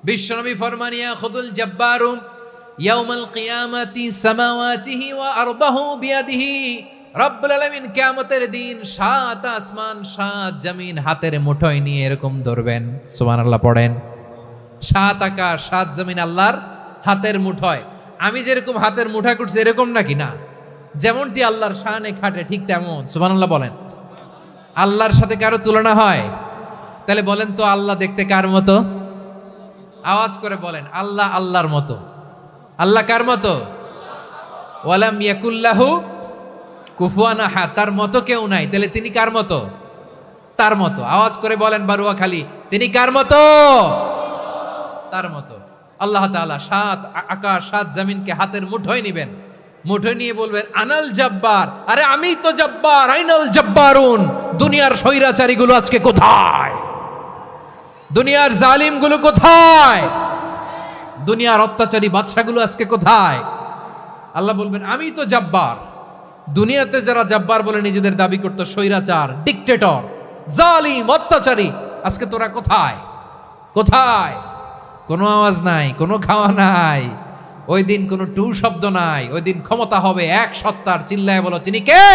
বিশ্বনবী ফরমান ইয়াখুদুল জাব্বারু ইয়াউমাল কিয়ামাতি সামাওয়াতিহি ওয়া আরদাহু বিয়াদিহি। রব্বুল আলামিন কিয়ামতের দিন সাত আসমান সাত জমিন হাতের মুঠোয় নিয়ে এরকম ধরবেন। সুবহানাল্লাহ পড়েন। সাত আকাশ সাত জমিন আল্লাহর হাতের মুঠোয়। আমি যেরকম হাতের মুঠা করছি এরকম নাকি? না, যেমনটি আল্লাহর শানে খাটে ঠিক তেমন। সুবহানাল্লাহ বলেন। আল্লাহর সাথে কারো তুলনা হয়? তাহলে বলেন তো আল্লাহ দেখতে কার মতো? আওয়াজ করে বলেন, আল্লাহ আল্লাহর মতো। আল্লাহ কার মতো? ওয়ালাম ইয়াকুল্লাহু কুফুয়ান আহাদ, তার মতো কেউ নাই। তাহলে তিনি কার মতো? তার মতো। আওয়াজ করে বলেন বারুয়াখালী, তিনি কার মতো? তার মতো। আল্লাহ তাআলা সাত আকাশ সাত জমিনকে হাতের মুঠোয় নিবেন। মুঠোয় নিয়ে বলবেন আনাল জব্বার। আরে আমি তো জব্বার। আইনাল জব্বারুন। দুনিয়ার স্বৈরাচারীগুলো আজকে কোথায়? দুনিয়ার জালিমগুলো কোথায়? দুনিয়ার অত্যাচারী বাদশাগুলো আজকে কোথায়? আল্লাহ বলবেন আমি তো জব্বার। দুনিয়াতে যারা জব্বার বলে নিজেদের দাবি করতো, স্বৈরাচার, ডিক্টেটর, জালিম, অত্যাচারী, আজকে তোরা কোথায়? কোথায়? কোনো আওয়াজ নাই, কোনো খাওয়া নাই, ওই দিন কোনো টু শব্দ নাই। ওই দিন ক্ষমতা হবে এক সত্তার। চিল্লায় বলো তিনি কে?